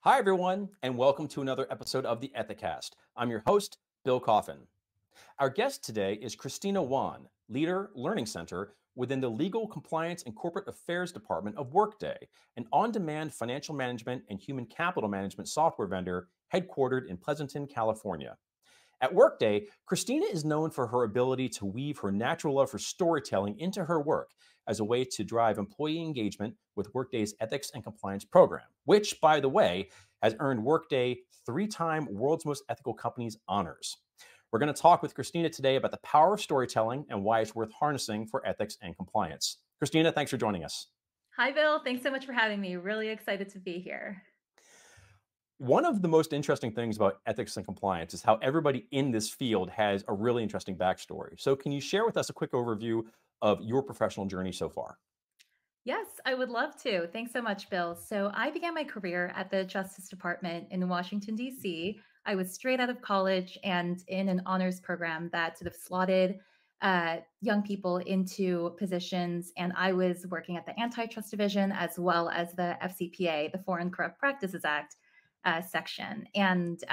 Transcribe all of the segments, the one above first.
Hi, everyone, and welcome to another episode of the Ethicast. I'm your host, Bill Coffin. Our guest today is Christina Won, Leader Learning Center within the Legal Compliance and Corporate Affairs Department of Workday, an on-demand financial management and human capital management software vendor headquartered in Pleasanton, California. At Workday, Christina is known for her ability to weave her natural love for storytelling into her work as a way to drive employee engagement with Workday's Ethics and Compliance program, which, by the way, has earned Workday three-time World's Most Ethical Companies honors. We're going to talk with Christina today about the power of storytelling and why it's worth harnessing for ethics and compliance. Christina, thanks for joining us. Hi, Bill. Thanks so much for having me. Really excited to be here. One of the most interesting things about ethics and compliance is how everybody in this field has a really interesting backstory. So, can you share with us a quick overview of your professional journey so far? Yes, I would love to. Thanks so much, Bill. So, I began my career at the Justice Department in Washington, D.C. I was straight out of college and in an honors program that sort of slotted young people into positions. And I was working at the Antitrust Division as well as the FCPA, the Foreign Corrupt Practices Act section. And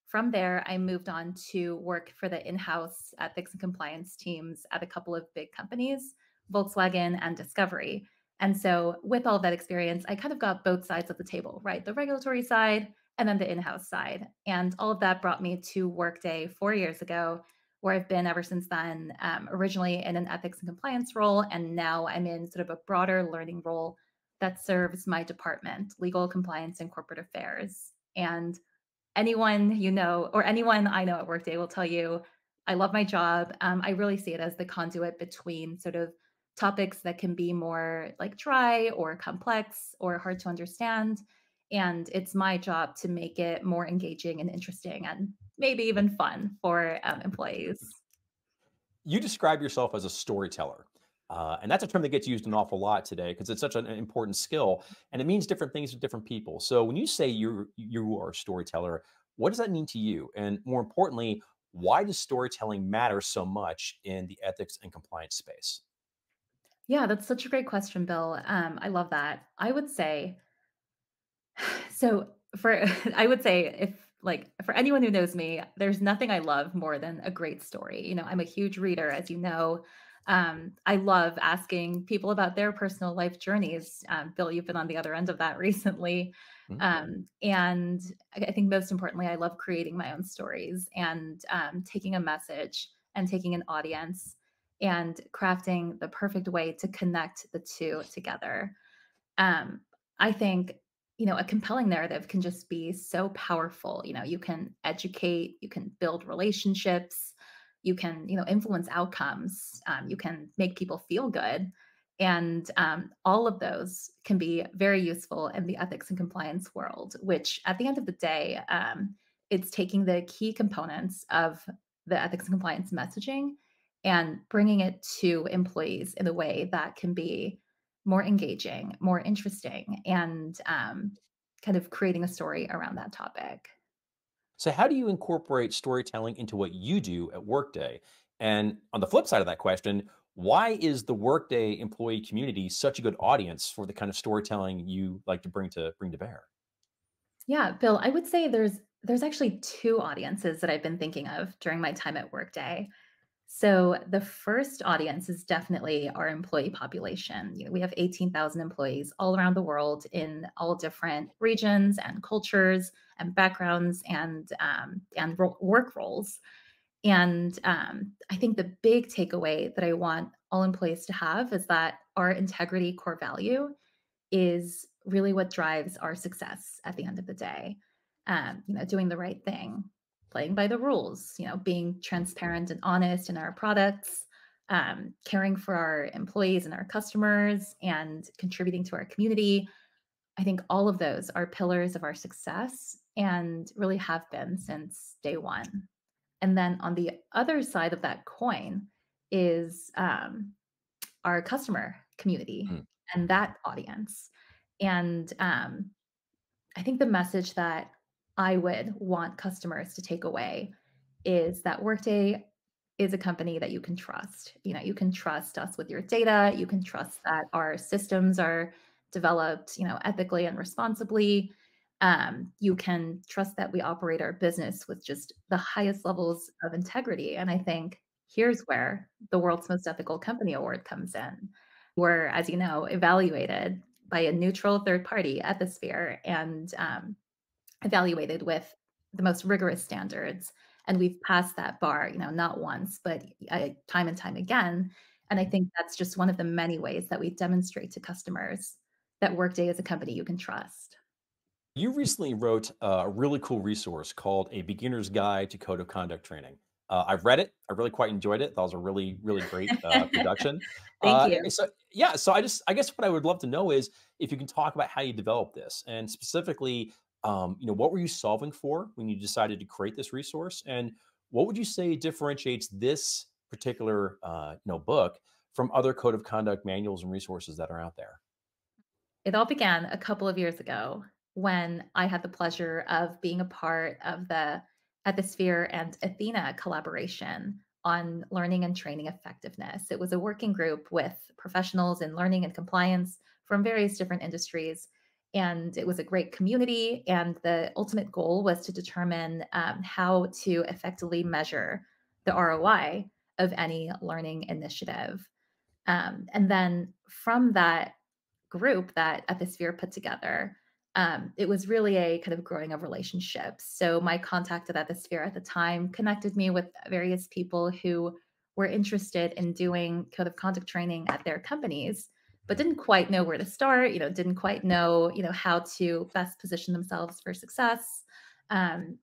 from there, I moved on to work for the in house ethics and compliance teams at a couple of big companies, Volkswagen and Discovery. And so, with all of that experience, I kind of got both sides of the table, right? The regulatory side and then the in house side. And all of that brought me to Workday 4 years ago, where I've been ever since then, originally in an ethics and compliance role. And now I'm in sort of a broader learning role that serves my department, legal compliance and corporate affairs. And anyone you know, or anyone I know at Workday will tell you, I love my job. I really see it as the conduit between sort of topics that can be more like dry or complex or hard to understand. And it's my job to make it more engaging and interesting and maybe even fun for employees. You describe yourself as a storyteller. And that's a term that gets used an awful lot today because it's such an important skill and it means different things to different people. So when you say you are a storyteller, what does that mean to you? And more importantly, why does storytelling matter so much in the ethics and compliance space? Yeah, that's such a great question, Bill. I love that. I would say so for I would say if like for anyone who knows me, there's nothing I love more than a great story. I'm a huge reader, as you know. I love asking people about their personal life journeys. Bill, you've been on the other end of that recently. Mhm. And I think most importantly, I love creating my own stories and taking a message and taking an audience and crafting the perfect way to connect the two together. Um, I think, a compelling narrative can just be so powerful. You can educate, you can build relationships, you can, influence outcomes, you can make people feel good. And all of those can be very useful in the ethics and compliance world, which at the end of the day, it's taking the key components of the ethics and compliance messaging and bringing it to employees in a way that can be more engaging, more interesting, and kind of creating a story around that topic. So, how do you incorporate storytelling into what you do at Workday? And on the flip side of that question, why is the Workday employee community such a good audience for the kind of storytelling you like to bring to bear? Yeah, Bill, I would say there's actually two audiences that I've been thinking of during my time at Workday. So the first audience is definitely our employee population. We have 18,000 employees all around the world in all different regions and cultures and backgrounds and work roles. And I think the big takeaway that I want all employees to have is that our integrity core value is really what drives our success at the end of the day. Doing the right thing, playing by the rules, being transparent and honest in our products, caring for our employees and our customers, and contributing to our community. I think all of those are pillars of our success and really have been since day one. And then on the other side of that coin is our customer community Mm. and that audience. And I think the message that I would want customers to take away is that Workday is a company that you can trust. You can trust us with your data. You can trust that our systems are developed, ethically and responsibly. You can trust that we operate our business with just the highest levels of integrity. And I think here's where the World's Most Ethical Company Award comes in. We're, as you know, evaluated by a neutral third party, Ethisphere, and evaluated with the most rigorous standards. And we've passed that bar, not once, but time and time again. And I think that's just one of the many ways that we demonstrate to customers that Workday is a company you can trust. You recently wrote a really cool resource called A Beginner's Guide to Code of Conduct Training. I've read it. I really quite enjoyed it. That was a really, really great production. Thank you. So yeah, so I guess what I would love to know is if you can talk about how you developed this, and specifically, what were you solving for when you decided to create this resource, and what would you say differentiates this particular, book from other code of conduct manuals and resources that are out there? It all began a couple of years ago when I had the pleasure of being a part of the Ethisphere and Athena collaboration on learning and training effectiveness. It was a working group with professionals in learning and compliance from various different industries. And it was a great community. And the ultimate goal was to determine how to effectively measure the ROI of any learning initiative. And then from that group that Ethisphere put together, it was really a kind of growing of relationships. So my contact at Ethisphere at the time connected me with various people who were interested in doing code of conduct training at their companies, but didn't quite know where to start, didn't quite know, how to best position themselves for success. And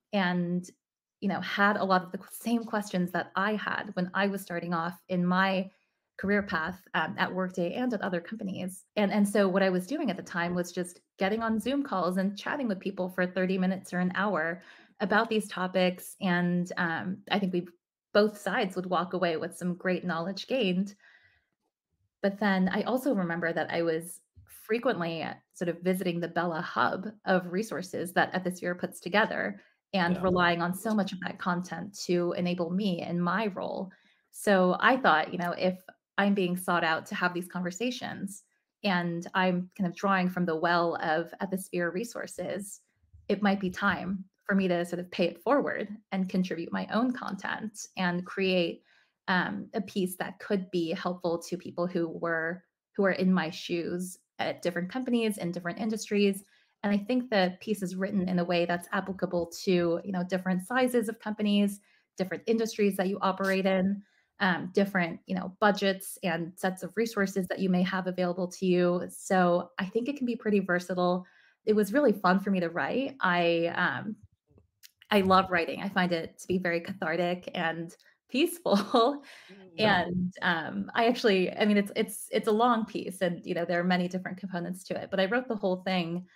had a lot of the same questions that I had when I was starting off in my career path at Workday and at other companies. And so what I was doing at the time was just getting on Zoom calls and chatting with people for 30 minutes or an hour about these topics. And I think we both sides would walk away with some great knowledge gained. But then I also remember that I was frequently sort of visiting the Bella hub of resources that Ethisphere puts together and Yeah. relying on so much of that content to enable me in my role. So I thought, if I'm being sought out to have these conversations and I'm kind of drawing from the well of Ethisphere resources, it might be time for me to sort of pay it forward and contribute my own content and create a piece that could be helpful to people who are in my shoes at different companies in different industries. And I think the piece is written in a way that's applicable to different sizes of companies, different industries that you operate in, different budgets and sets of resources that you may have available to you. So I think it can be pretty versatile. It was really fun for me to write. I love writing. I find it to be very cathartic and peaceful. No. And I mean, it's a long piece, and there are many different components to it. But I wrote the whole thing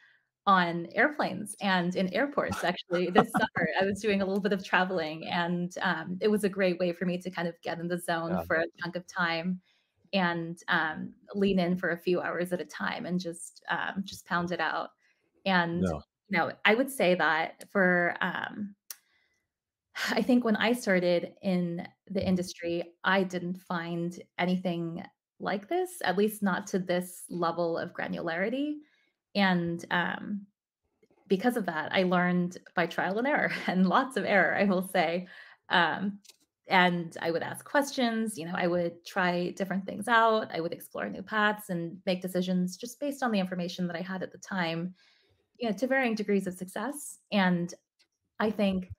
on airplanes and in airports. Actually, this summer I was doing a little bit of traveling, and it was a great way for me to kind of get in the zone Yeah. for a chunk of time and lean in for a few hours at a time and just pound it out. And No. I would say that for I think when I started in the industry, I didn't find anything like this, at least not to this level of granularity. And because of that, I learned by trial and error and lots of error, I will say. Um, and I would ask questions, I would try different things out, I would explore new paths and make decisions just based on the information that I had at the time, to varying degrees of success. And I think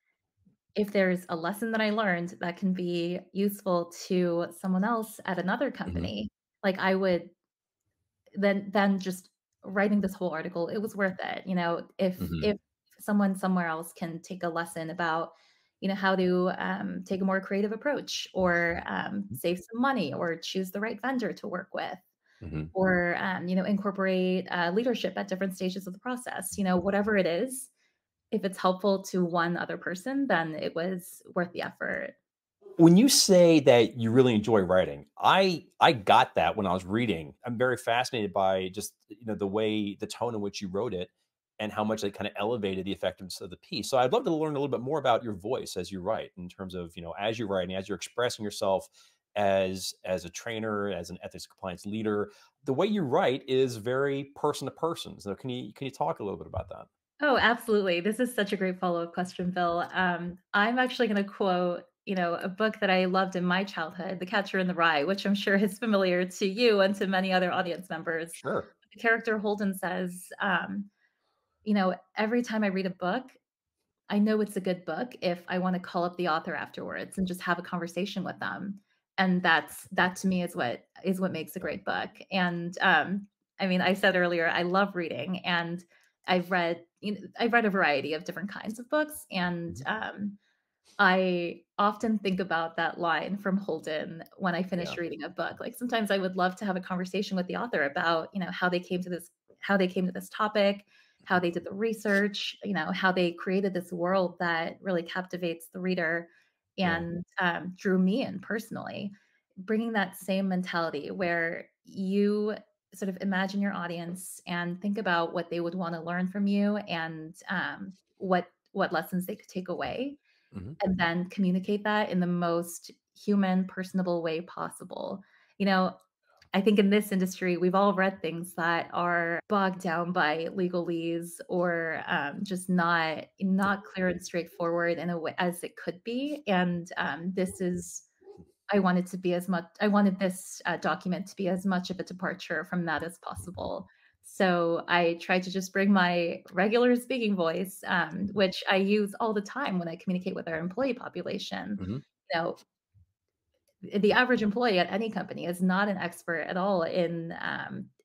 if there's a lesson that I learned that can be useful to someone else at another Mhm. company, like I would then just writing this whole article, it was worth it. If Mhm. someone somewhere else can take a lesson about, how to take a more creative approach or save some money or choose the right vendor to work with Mhm. or incorporate leadership at different stages of the process, whatever it is, if it's helpful to one other person, then it was worth the effort. When you say that you really enjoy writing, I got that when I was reading. I'm very fascinated by just, the way the tone in which you wrote it and how much it kind of elevated the effectiveness of the piece. So I'd love to learn a little bit more about your voice as you write in terms of, as you're writing, as you're expressing yourself as a trainer, as an ethics compliance leader. The way you write is very person to person. So can you talk a little bit about that? Oh, absolutely. This is such a great follow-up question, Bill. I'm actually going to quote, a book that I loved in my childhood, The Catcher in the Rye, which I'm sure is familiar to you and to many other audience members. Sure. The character Holden says, every time I read a book, I know it's a good book if I wanna call up the author afterwards and just have a conversation with them, and that to me is what makes a great book, and, I mean, I said earlier, I love reading, and I've read a variety of different kinds of books, and, Mhm. I often think about that line from Holden when I Yeah. finish reading a book. Like, sometimes I would love to have a conversation with the author about, how they came to this topic, how they did the research, how they created this world that really captivates the reader Yeah. and, drew me in personally. Bringing that same mentality where you sort of imagine your audience and think about what they would wanna learn from you and, what lessons they could take away Mhm. and then communicate that in the most human, personable way possible. You know, I think in this industry, we've all read things that are bogged down by legalese or just not clear and straightforward in a way as it could be. And this is I wanted this, document to be as much of a departure from that as possible. So I tried to just bring my regular speaking voice, which I use all the time when I communicate with our employee population. Mhm. You know, the average employee at any company is not an expert at all in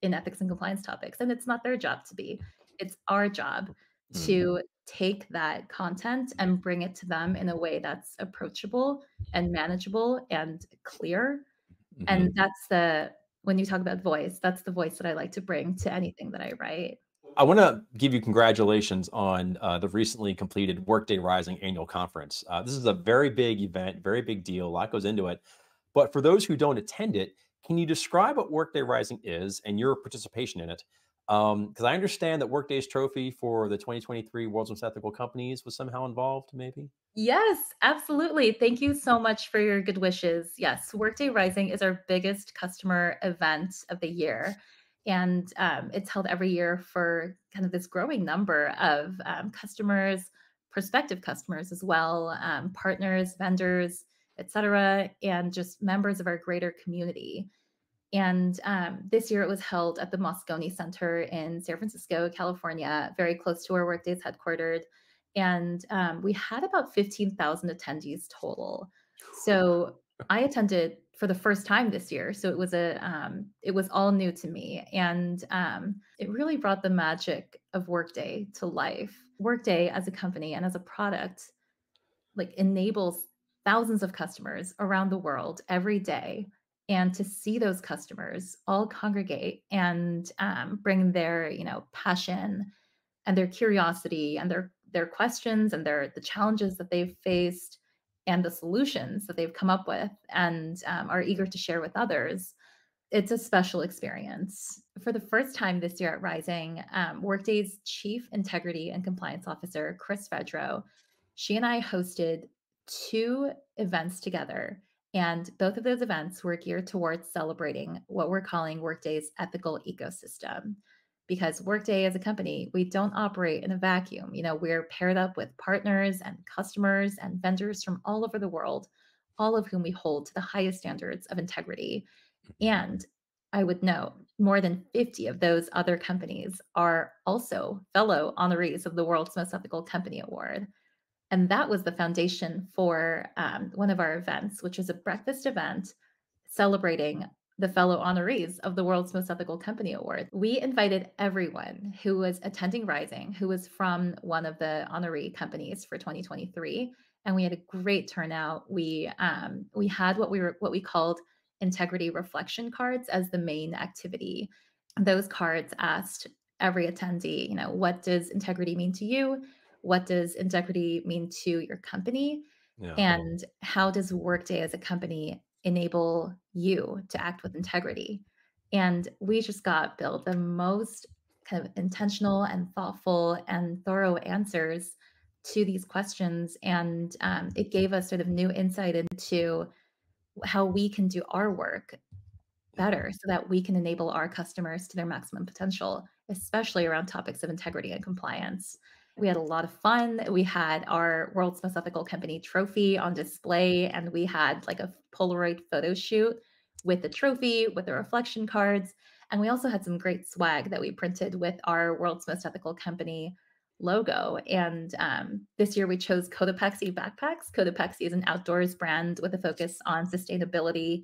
ethics and compliance topics, and it's not their job to be. It's our job Mm. to take that content and bring it to them in a way that's approachable and manageable and clear. Mhm. And that's the when you talk about voice, that's the voice that I like to bring to anything that I write. I wanna give you congratulations on, the recently completed Workday Rising annual conference. This is a very big event, very big deal, a lot goes into it. But for those who don't attend it, can you describe what Workday Rising is and your participation in it? Because I understand that Workday's trophy for the 2023 World's Most Ethical Companies was somehow involved, maybe? Yes, absolutely. Thank you so much for your good wishes. Yes, Workday Rising is our biggest customer event of the year. And it's held every year for kind of this growing number of customers, prospective customers as well, partners, vendors, et cetera, and just members of our greater community. And this year it was held at the Moscone Center in San Francisco, California, very close to where Workday is headquartered. And we had about 15,000 attendees total. So I attended for the first time this year. So it was all new to me. And it really brought the magic of Workday to life. Workday as a company and as a product like enables thousands of customers around the world every day and to see those customers all congregate and bring their passion and their curiosity and their questions and the challenges that they've faced and the solutions that they've come up with and are eager to share with others. It's a special experience. For the first time this year at Rising, Workday's Chief Integrity and Compliance Officer, Chris Fedro, she and I hosted two events together. And both of those events were geared towards celebrating what we're calling Workday's ethical ecosystem. Because Workday as a company, we don't operate in a vacuum. We're paired up with partners and customers and vendors from all over the world, all of whom we hold to the highest standards of integrity. And I would note more than 50 of those other companies are also fellow honorees of the World's Most Ethical Company Award. And that was the foundation for one of our events, which was a breakfast event celebrating the fellow honorees of the World's Most Ethical Company Award. We invited everyone who was attending Rising, who was from one of the honoree companies for 2023, and we had a great turnout. We had what we called integrity reflection cards as the main activity. Those cards asked every attendee, what does integrity mean to you? What does integrity mean to your company? Yeah. And how does Workday as a company enable you to act with integrity? And we just got, Bill, the most kind of intentional and thoughtful and thorough answers to these questions. And it gave us sort of new insight into how we can do our work Yeah. better so that we can enable our customers to their maximum potential, especially around topics of integrity and compliance. We had a lot of fun. We had our World's Most Ethical Company trophy on display, and we had like a Polaroid photo shoot with the trophy, with the reflection cards. And we also had some great swag that we printed with our World's Most Ethical Company logo. And this year we chose Cotopaxi backpacks. Cotopaxi is an outdoors brand with a focus on sustainability,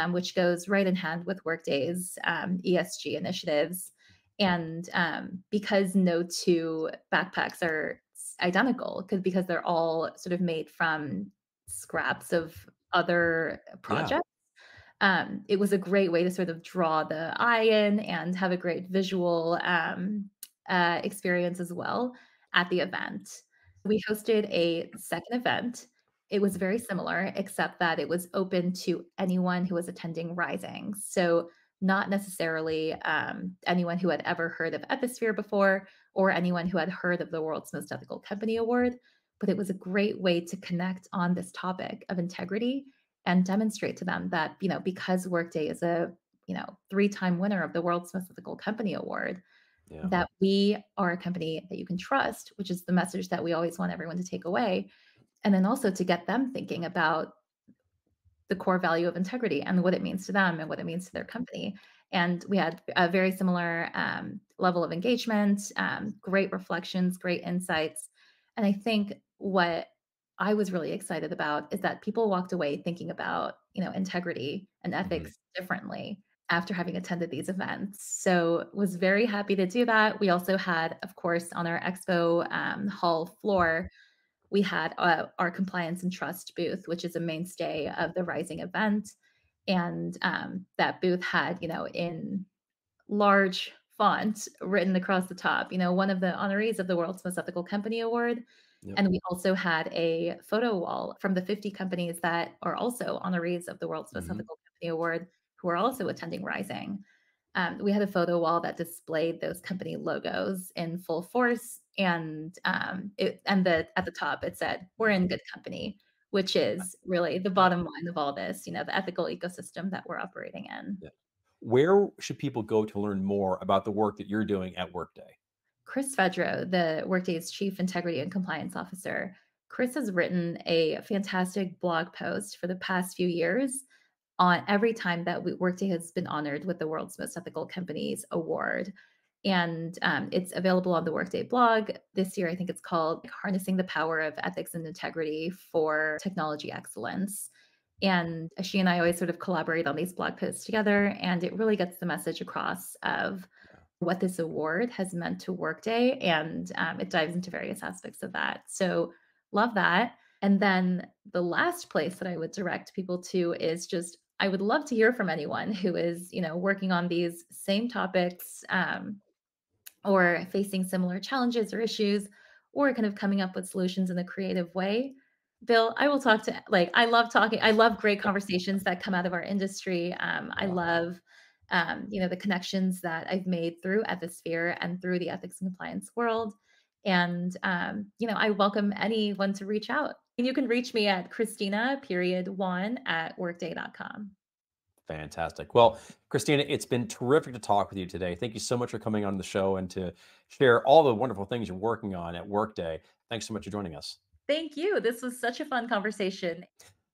which goes right in hand with Workday's ESG initiatives. And because no two backpacks are identical, because they're all sort of made from scraps of other Yeah. projects, it was a great way to sort of draw the eye in and have a great visual experience as well at the event. We hosted a second event. It was very similar, except that it was open to anyone who was attending Rising. So, not necessarily anyone who had ever heard of Ethisphere before or anyone who had heard of the World's Most Ethical Company Award, but it was a great way to connect on this topic of integrity and demonstrate to them that, because Workday is a, 3-time winner of the World's Most Ethical Company Award, Yeah. that we are a company that you can trust, which is the message that we always want everyone to take away. And then also to get them thinking about the core value of integrity and what it means to them and what it means to their company. And we had a very similar level of engagement, great reflections, great insights. And I think what I was really excited about is that people walked away thinking about, integrity and Mhm. ethics differently after having attended these events. So was very happy to do that. We also had, of course, on our expo hall floor, we had our compliance and trust booth, which is a mainstay of the Rising event. And that booth had, in large font written across the top, one of the honorees of the World's Most Ethical Company Award. Yep. And we also had a photo wall from the 50 companies that are also honorees of the World's Most Mhm. Ethical Company Award who are also attending Rising. We had a photo wall that displayed those company logos in full force, and at the top it said, "We're Yeah. in good company," which is really the Yeah. bottom line of all this. The ethical ecosystem that we're operating in. Yeah. Where should people go to learn more about the work that you're doing at Workday? Chris Fedro, the Workday's Chief Integrity and Compliance Officer, Chris has written a fantastic blog post for the past few years on every time that Workday has been honored with the World's Most Ethical Companies Award. And it's available on the Workday blog. This year, I think it's called Harnessing the Power of Ethics and Integrity for Technology Excellence. And she and I always sort of collaborate on these blog posts together, and it really gets the message across of Yeah. what this award has meant to Workday, and it dives into various aspects of that. So, love that. And then the last place that I would direct people to is just I would love to hear from anyone who is, working on these same topics, or facing similar challenges or issues, or kind of coming up with solutions in a creative way. Bill, I will talk to I love talking. I love great conversations that come out of our industry. I Yeah. love the connections that I've made through Ethisphere and through the ethics and compliance world. And I welcome anyone to reach out. And you can reach me at Christina.Won@workday.com. Fantastic. Well, Christina, it's been terrific to talk with you today. Thank you so much for coming on the show and to share all the wonderful things you're working on at Workday. Thanks so much for joining us. Thank you. This was such a fun conversation.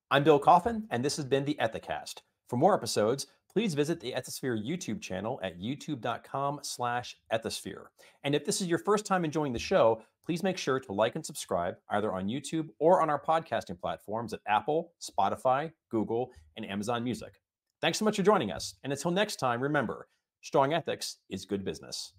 I'm Bill Coffin, and this has been the Ethicast. For more episodes, please visit the Ethisphere YouTube channel at youtube.com/ethisphere. And if this is your first time enjoying the show, please make sure to like and subscribe either on YouTube or on our podcasting platforms at Apple, Spotify, Google, and Amazon Music. Thanks so much for joining us. And until next time, remember, strong ethics is good business.